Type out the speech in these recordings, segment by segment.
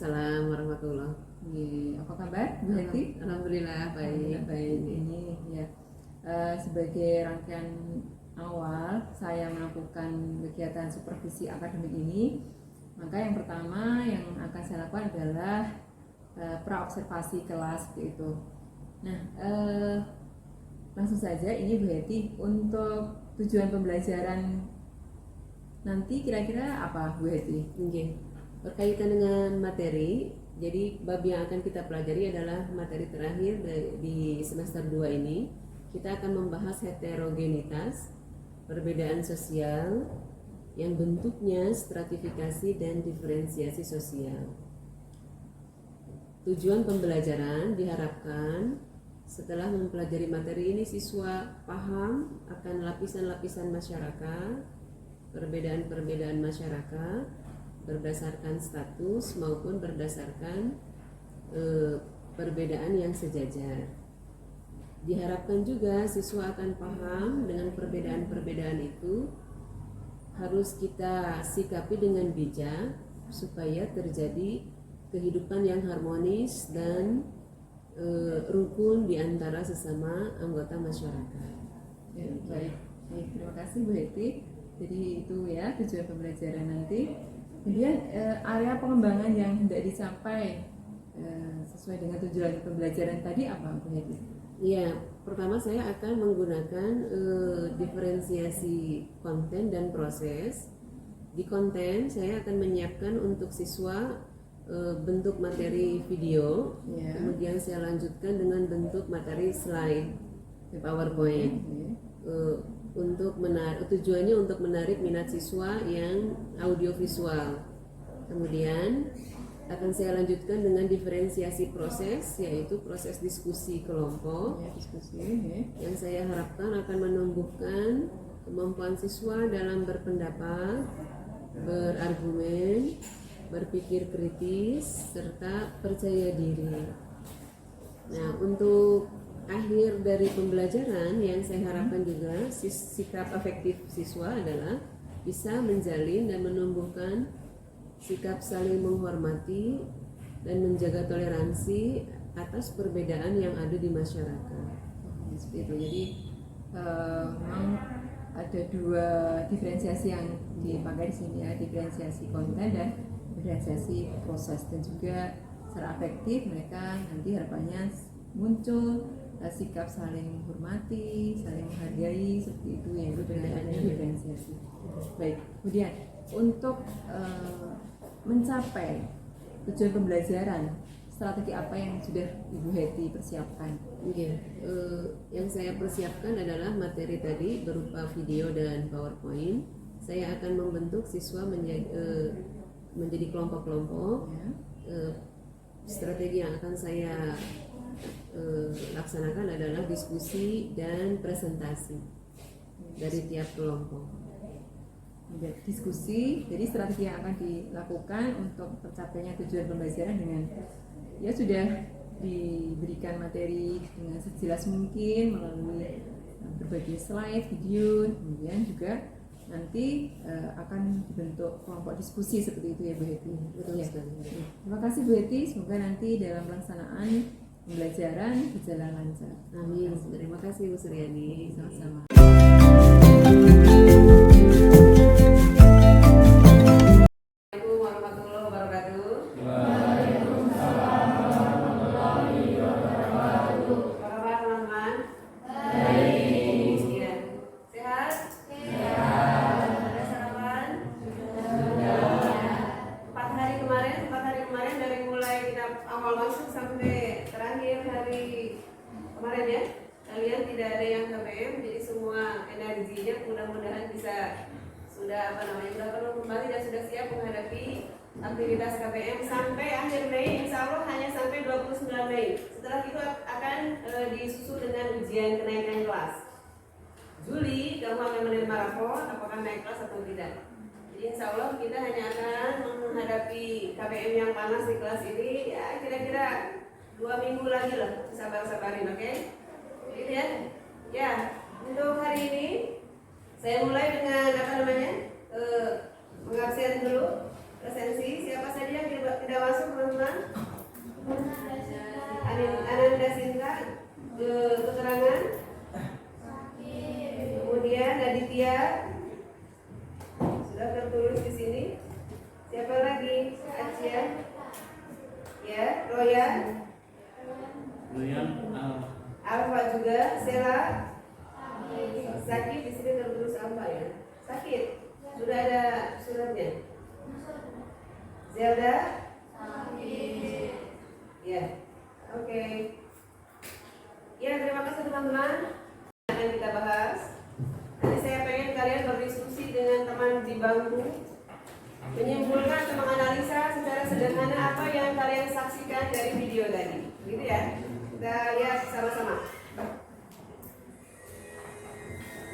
Waalaikumsalam warahmatullahi. Apa kabar Bu Heti? Alhamdulillah baik. Alhamdulillah baik. Ini ya sebagai rangkaian awal saya melakukan kegiatan supervisi akademik ini, maka yang pertama yang akan saya lakukan adalah praobservasi kelas seperti itu. Nah, langsung saja ini Bu Heti, untuk tujuan pembelajaran nanti kira-kira apa Bu Heti? Berkaitan dengan materi, jadi bab yang akan kita pelajari adalah materi terakhir di semester 2 ini. Kita akan membahas heterogenitas, perbedaan sosial yang bentuknya stratifikasi dan diferensiasi sosial. Tujuan pembelajaran diharapkan setelah mempelajari materi ini siswa paham akan lapisan-lapisan masyarakat, perbedaan-perbedaan masyarakat berdasarkan status maupun berdasarkan perbedaan yang sejajar. Diharapkan juga siswa akan paham dengan perbedaan-perbedaan itu harus kita sikapi dengan bijak supaya terjadi kehidupan yang harmonis dan rukun di antara sesama anggota masyarakat. Ya, baik, terima kasih Bu Heti. Jadi itu ya tujuan pembelajaran nanti. Kemudian area pengembangan yang hendak dicapai sesuai dengan tujuan pembelajaran tadi apa Bu Heti? Ya, pertama saya akan menggunakan diferensiasi konten dan proses. Di konten saya akan menyiapkan untuk siswa bentuk materi video, kemudian saya lanjutkan dengan bentuk materi slide PowerPoint. Untuk tujuannya untuk menarik minat siswa yang audiovisual. Kemudian akan saya lanjutkan dengan diferensiasi proses, yaitu proses diskusi kelompok, yang saya harapkan akan menumbuhkan kemampuan siswa dalam berpendapat, berargumen, berpikir kritis, serta percaya diri. Nah, untuk akhir dari pembelajaran yang saya harapkan juga sikap afektif siswa adalah bisa menjalin dan menumbuhkan sikap saling menghormati dan menjaga toleransi atas perbedaan yang ada di masyarakat. Seperti itu. Jadi memang ada dua diferensiasi yang dipakai di sini ya, diferensiasi konten dan diferensiasi proses, dan juga secara afektif mereka nanti harapannya muncul sikap saling menghormati, saling menghargai, seperti itu yang itu dengan adanya diferensiasi. Baik, kemudian untuk mencapai tujuan pembelajaran, strategi apa yang sudah Ibu Heti persiapkan? Yang saya persiapkan adalah materi tadi berupa video dan PowerPoint. Saya akan membentuk siswa menjadi kelompok-kelompok. Strategi yang akan saya laksanakan adalah diskusi dan presentasi dari tiap kelompok. Diskusi, jadi strategi yang akan dilakukan untuk tercapainya tujuan pembelajaran dengan ya sudah diberikan materi dengan sejelas mungkin melalui berbagai slide, video, kemudian juga nanti akan dibentuk kelompok diskusi seperti itu ya Bu Heti. Betul sekali. Terima kasih Bu Heti, semoga nanti dalam pelaksanaan pembelajaran berjalan lancar. Amin. Terima kasih Bu Suryani. Sama-sama. Assalamualaikum warahmatullahi wabarakatuh. Apa kabar teman-teman? Baik. Ya. Sehat? Ada sarapan? Empat hari kemarin dari mulai kita awal masuk sampai terakhir hari kemarin ya, kalian tidak ada yang KBM, jadi semua energinya mudah-mudahan bisa sudah sudah penuh kembali dan sudah siap menghadapi aktivitas KBM sampai akhir Mei. Insya Allah hanya sampai 29 Mei. Setelah itu akan disusul dengan ujian kenaikan kelas. Juli kamu akan menerima rapor apakah naik kelas atau tidak. Jadi insya Allah kita hanya akan menghadapi KBM yang panas di kelas ini ya kira-kira 2 minggu lagi lah, sabar-sabarin, oke? Gitu ya. Ya, untuk hari ini saya mulai dengan mengabsen dulu presensi. Siapa saja yang tidak masuk Aditya sudah tertulis di sini. Siapa lagi? Acia, ya, Royan, Alfa juga, Sela, sakit di sini tertulis Alfa ya. Sakit, sudah ada suratnya. Zelda, ya, oke. Ya, terima kasih teman-teman. Akan kita bahas. Nanti saya pengen kalian berdiskusi dengan teman di bangku, menyimpulkan atau menganalisa secara sederhana apa yang kalian saksikan dari video tadi, gitu ya. Kita lihat sama-sama.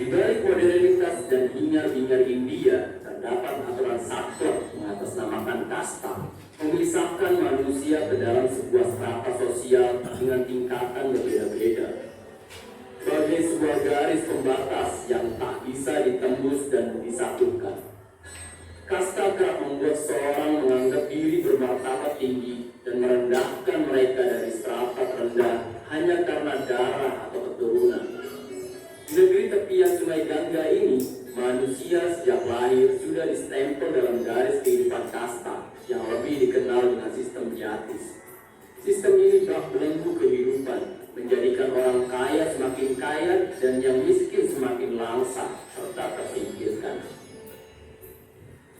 Di balik modernitas dan hingar-bingar India terdapat aturan saklek mengatasnamakan kasta, memisahkan manusia ke dalam sebuah strata sosial dengan tingkatan berbeda-beda. Sebagai sebuah garis pembatas yang tak bisa ditembus dan disatukan. Kasta kerap membuat seorang menganggap diri bermartabat tinggi dan merendahkan mereka dari strata terendah hanya karena darah atau keturunan. Di negeri tepian Sungai Gangga ini, manusia sejak lahir sudah distempel dalam garis kehidupan kasta yang lebih dikenal dengan sistem jatis. Sistem ini bak belenggu kehidupan, menjadikan orang kaya semakin kaya dan yang miskin semakin langsa serta tersingkirkan.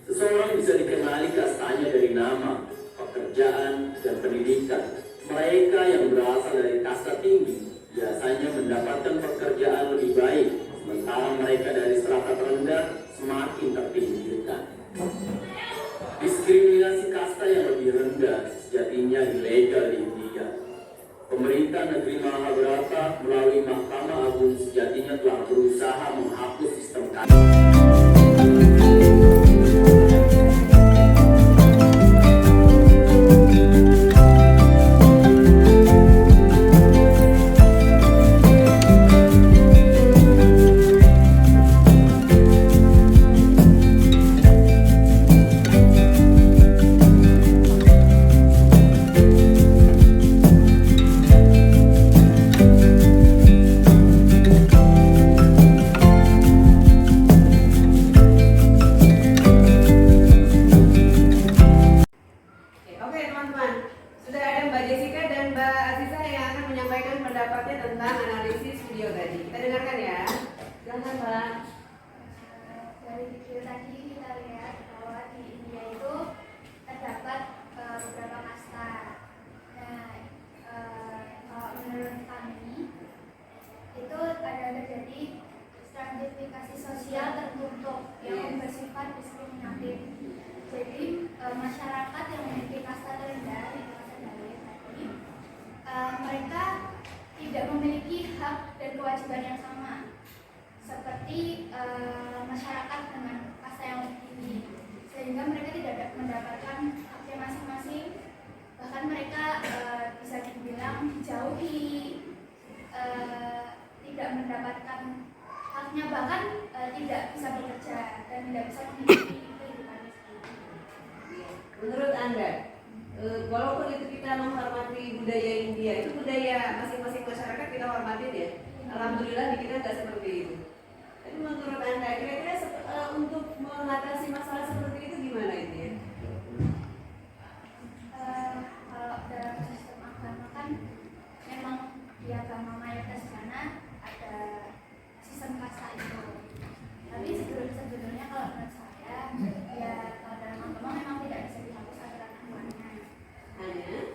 Seseorang bisa dikenali kastanya dari nama, pekerjaan, dan pendidikan. Mereka yang berasal dari kasta tinggi biasanya mendapatkan pekerjaan lebih baik, sementara mereka dari strata terendah semakin terpinggirkan. Diskriminasi kasta yang lebih rendah sejatinya ilegal di India. Pemerintah negeri Mahabharata melalui Mahkamah Agung sejatinya telah berusaha menghapus sistem kasta. Oke teman-teman, sudah ada Mbak Jessica dan Mbak Aziza yang akan menyampaikan pendapatnya tentang analisis video tadi. Kita dengarkan ya. Silakan Mbak. Dari video tadi kita lihat bahwa di India itu terdapat beberapa kasta. Nah, kalau menurut kami itu ada terjadi stratifikasi sosial tertutup yang bersifat diskriminatif. Jadi masyarakat yang memiliki kasta terendah di kasta bawah tadi, mereka tidak memiliki hak dan kewajiban yang sama seperti masyarakat dengan kasta yang lebih tinggi, sehingga mereka tidak mendapatkan haknya masing-masing. Bahkan mereka bisa dibilang dijauhi, tidak mendapatkan haknya, bahkan tidak bisa bekerja dan tidak bisa menghidupi kehidupannya sendiri. Menurut Anda, walaupun itu kita menghormati budaya India, itu budaya masing-masing masyarakat kita hormatin ya. Alhamdulillah di kita nggak seperti itu. Tapi menurut Anda, kira-kira untuk mengatasi masalah seperti itu gimana itu ya? Kalau dalam sistem agama kan memang di agama mayoritas sana ada sistem kasta itu. Tapi sebetulnya kalau menurut saya ya kalau dalam agama memang tidak bisa dihapus aturan agamanya.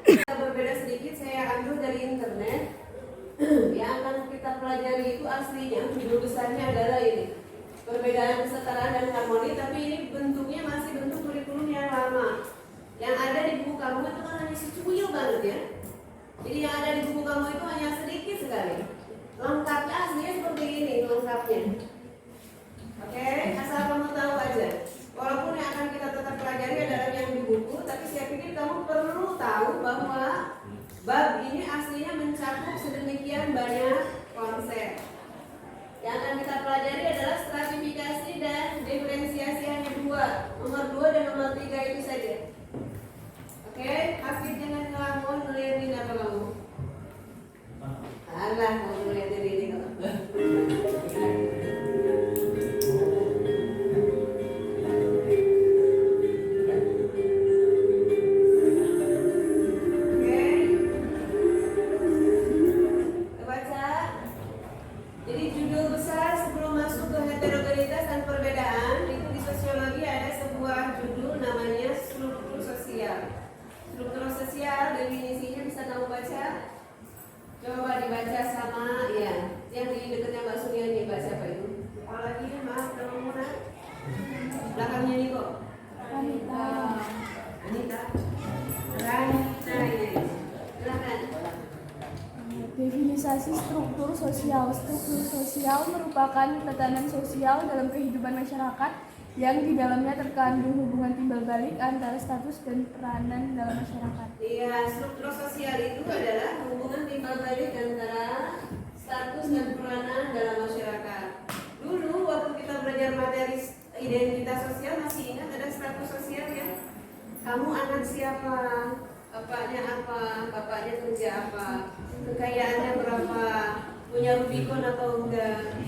Hanya berbeda sedikit, saya ambil dari internet. Yang akan kita pelajari itu aslinya judul besarnya adalah ini, perbedaan kesetaraan dan harmoni, tapi ini bentuknya masih bentuk kurikulum yang lama. Yang ada di buku kamu itu kan hanya secuil banget ya. Jadi yang ada di buku kamu itu hanya sedikit sekali. Lengkapnya aslinya seperti ini lengkapnya. Oke, asal kamu tahu aja. Walaupun yang akan kita tetap pelajari adalah yang di buku, tapi saya pikir kamu perlu tahu bahwa bab ini aslinya mencakup sedemikian banyak konsep. Yang akan kita pelajari adalah stratifikasi dan diferensiasi hanya dua, nomor 2 dan nomor 3 itu saja. Oke, Hafid jangan ngelamun ngeliatin apa kamu? Alah, mau ngeliatin ini kamu. sosial definisinya bisa kamu baca. Coba dibaca sama ya, yang di dekatnya Mbak Suryani, Mbak siapa itu? Apalagi ini maaf kalau Muna. Belakangnya nih kok. Wanita. Anita. Ranita ini. Silakan. Definisasi struktur sosial. Struktur sosial merupakan tatanan sosial dalam kehidupan masyarakat yang di dalamnya terkandung hubungan timbal balik antara status dan peranan dalam masyarakat. Iya, struktur sosial itu adalah hubungan timbal balik antara status dan peranan dalam masyarakat. Dulu waktu kita belajar materi identitas sosial masih ingat ada status sosial ya? Kamu anak siapa? Bapaknya apa? Bapaknya kerja apa? Kekayaannya berapa? Punya Rubicon atau enggak?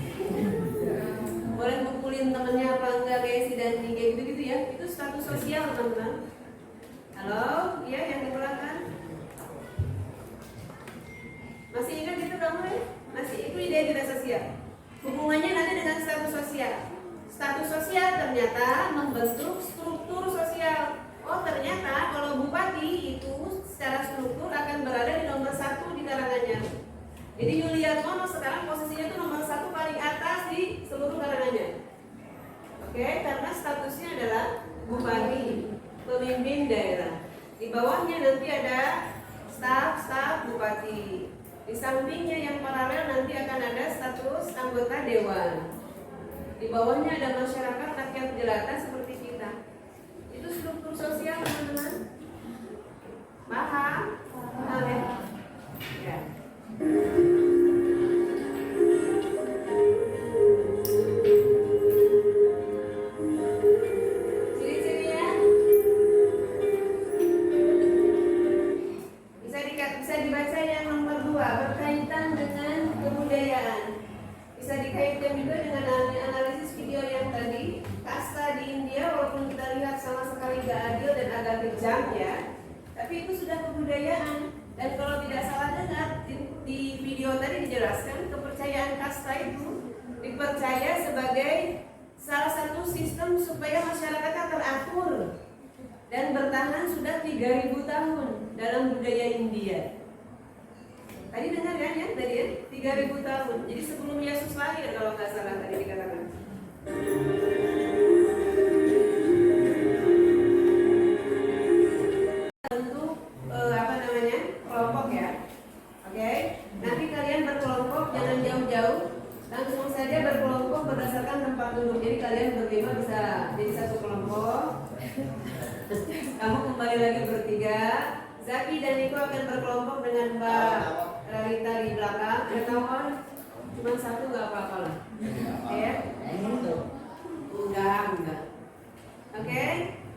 Boleh ngumpulin temennya apa enggak, kayak si Dani kayak gitu-gitu ya? Itu status sosial teman-teman. Halo? Iya yang di belakang? Masih ingat itu kamu ya? Masih, itu identitas sosial. Hubungannya nanti dengan status sosial. Status sosial ternyata membentuk struktur sosial. Oh ternyata kalau bupati itu secara struktur akan berada di nomor 1 di Karanganyar. Jadi Yuliatmono sekarang posisinya itu nomor 1 paling atas di seluruh Karanganyar. Oke, karena statusnya adalah bupati, pemimpin daerah. Di bawahnya nanti ada staf bupati. Di sampingnya yang paralel nanti akan ada status anggota dewan. Di bawahnya ada masyarakat rakyat jelata seperti kita. Itu struktur sosial teman-teman. Paham? Paham ya? Ya. Ciri-cirinya bisa dibaca yang nomor 2, berkaitan dengan kebudayaan. Bisa dikaitkan juga dengan analisis video yang tadi. Kasta di India walaupun kita lihat sama sekali gak adil dan agak kejam ya, tapi itu sudah kebudayaan. Dan kalau tidak salah dengar di video tadi dijelaskan, kepercayaan kasta itu dipercaya sebagai salah satu sistem supaya masyarakatnya teratur dan bertahan sudah 3000 tahun dalam budaya India. Tadi dengar kan ya, tadi ya, 3000 tahun. Jadi sebelum Yesus lahir kalau nggak salah tadi dikatakan. Untuk kelompok ya. Oke. Nanti kalian berkelompok, jangan jauh-jauh. Langsung saja berkelompok berdasarkan tempat duduk. Jadi kalian berlima bisa jadi satu kelompok. Kamu kembali lagi bertiga. Zaki dan Niko akan berkelompok dengan Mbak Rarita di belakang. Ada kawan? Cuma satu nggak apa-apa lah. Ya? Enggak. Oke.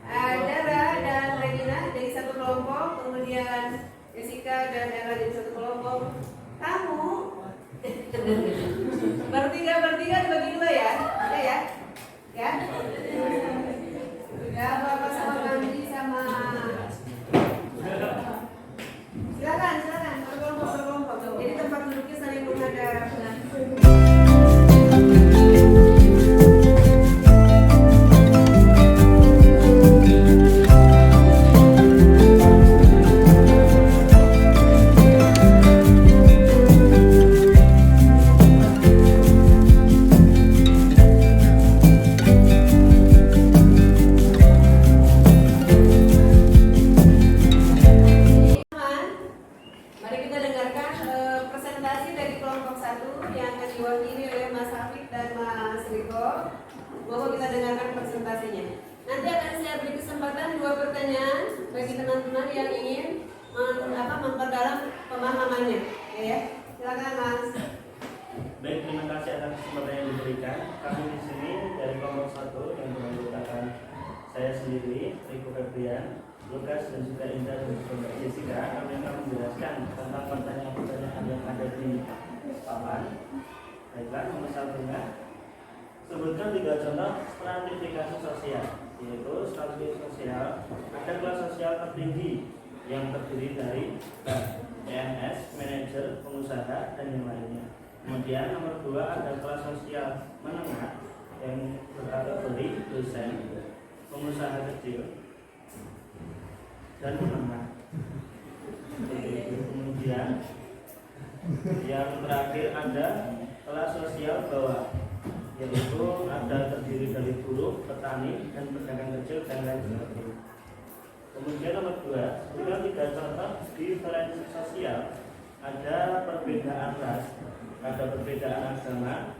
Dara dan Regina jadi satu kelompok. Kemudian Jessica dan Ella jadi satu kelompok. Kamu bertiga dibagi dua ya? Ya? Ya? Ya, Bapak sama Kandi sama. Silakan berkelompok. Jadi tempat duduknya saling menghadap. Nanti akan saya beri kesempatan 2 pertanyaan bagi teman-teman yang ingin memperdalam pemahamannya. Ya, silakan Mas. Baik, terima kasih atas kesempatan yang diberikan. Kami di sini dari kelompok 1 yang menggunakan saya sendiri, Riko Febrian, Lukas dan juga Indah dan juga Mbak Jessica. Kami akan menjelaskan tentang pertanyaan-pertanyaan yang ada di papan. Baiklah, nomor 1-nya. Sebutkan 3 contoh stratifikasi sosial, yaitu stratifikasi sosial ada kelas sosial tertinggi yang terdiri dari PNS, manajer, pengusaha, dan yang lainnya. Kemudian nomor 2 ada kelas sosial menengah yang berkategori dosen, pengusaha kecil, dan menengah. Kemudian yang terakhir ada kelas sosial bawah, yaitu ada terdiri dari buruh, petani, dan pedagang kecil dan lain sebagainya. Kemudian nomor 2, juga tidak contoh diferensi sosial, ada perbedaan ras, ada perbedaan agama,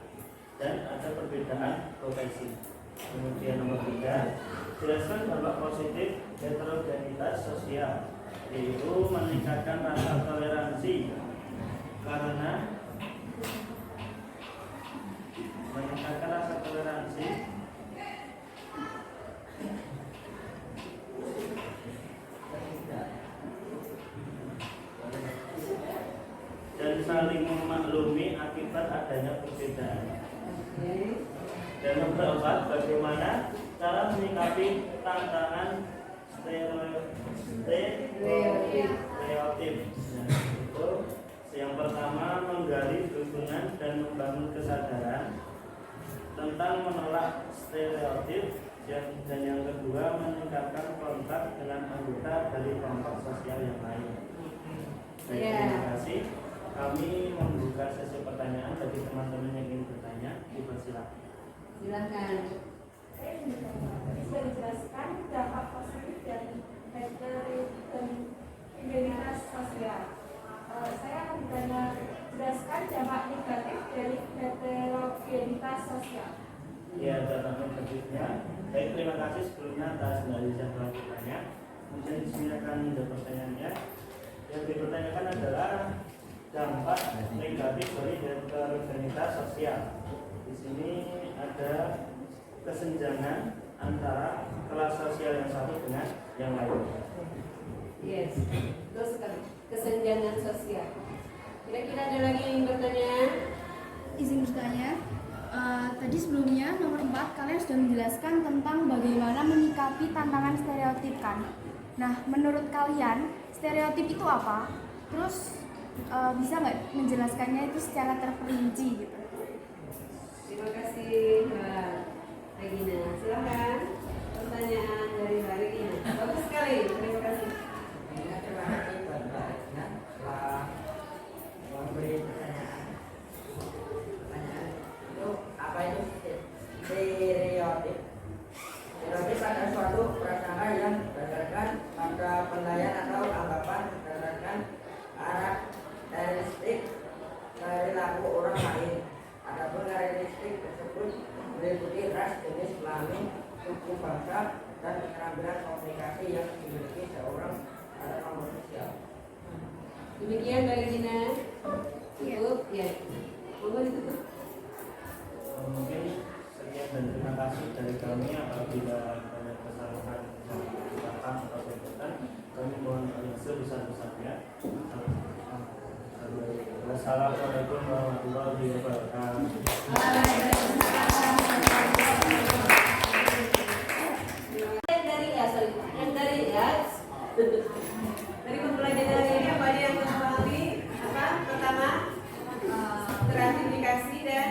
dan ada perbedaan profesi. Kemudian nomor 3, jelaskan dampak positif heterogenitas sosial, yaitu meningkatkan rasa toleransi karena meningkatkan rasa toleransi dan saling memaklumi akibat adanya perbedaan. Dan nomor 4, bagaimana cara menyikapi tantangan stereotip. Nah, itu yang pertama, menggali dukungan dan membangun kesadaran tentang menolak stereotip, dan yang kedua, meningkatkan kontak dengan anggota dari kelompok sosial yang lain. Baik, terima kasih. Kami membuka sesi pertanyaan bagi teman-teman yang ingin bertanya. Dipersilakan. Silakan. Bisa dijelaskan dampak positif dari heterogenitas sosial. Saya akan bertanya, jelaskan dampak negatif dari heterogenitas sosial. Ya, dampak negatifnya. Baik, terima kasih sebelumnya atas analisis pertanyaannya. Kemudian di sini akan ada pertanyaannya. Yang dipertanyakan adalah dampak negatif dari heterogenitas sosial. Di sini ada kesenjangan antara kelas sosial yang satu dengan yang lain. Yes, betul sekali. Kesenjangan sosial. Kira-kira ada lagi yang bertanya? Izin bertanya, tadi sebelumnya nomor 4 kalian sudah menjelaskan tentang bagaimana menyikapi tantangan stereotip kan. Nah, menurut kalian stereotip itu apa? Terus bisa nggak menjelaskannya itu secara terperinci gitu? Terima kasih Mbak Regina. Silakan pertanyaan dari Mbak Regina. Bagus sekali. Terima kasih. Terima kasih buat Mbak Regina telah memberi pertanyaan. Pertanyaan itu apa itu stereotip? Stereotip adalah suatu prasangka yang berdasarkan pada penilaian atau anggapan berdasarkan karakteristik perilaku orang lain. Adapun karakteristik tersebut meliputi ras, jenis kelamin, suku, bangsa, dan keterampilan komunikasi yang dimiliki seorang pada kelompok sosial. Demikian Mbak Regina. Cukup? Ya. Monggo ditutup. Mungkin sekian dan terima kasih dari kami. Apabila ada kesalahan ucapan atau sebutan, kami mohon yang sebesar-besarnya. Wassalamualaikum warahmatullahi wabarakatuh. Dari pembelajaran ini apa aja yang mengetahui? Apa? Pertama, gratifikasi dan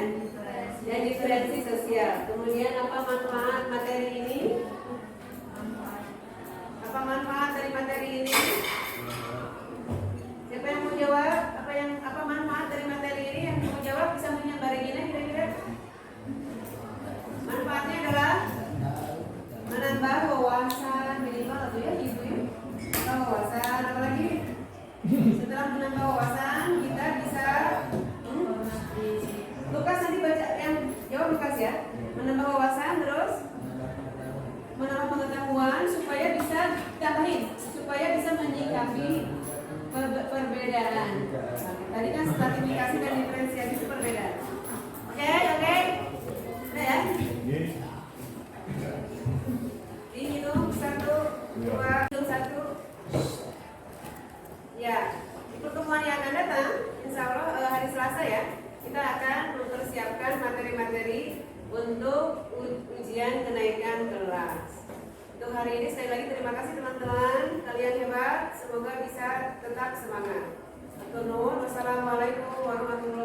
diferensi sosial. Kemudian apa manfaat materi ini? Apa manfaat dari materi ini? Siapa yang mau jawab? Apa manfaat dari materi ini? Yang mau jawab bisa menyambar Regina kira-kira? Manfaatnya adalah menambah wawasan minimal atau ya ibu ya. Wawasan apalagi setelah menambah wawasan kita bisa Lukas nanti baca yang jawab Lukas ya. Menambah wawasan terus menambah pengetahuan supaya bisa tambahin, supaya bisa menyikapi perbedaan. Tadi kan stratifikasi dan diferensiasi itu perbedaan. Oke. Udah ya? Diminum 1, 2, 1. Ya, di pertemuan yang akan datang, insya Allah hari Selasa ya, kita akan mempersiapkan materi-materi untuk ujian kenaikan kelas. Untuk hari ini sekali lagi terima kasih teman-teman, kalian hebat, semoga bisa tetap semangat. Wassalamualaikum warahmatullahi wabarakatuh.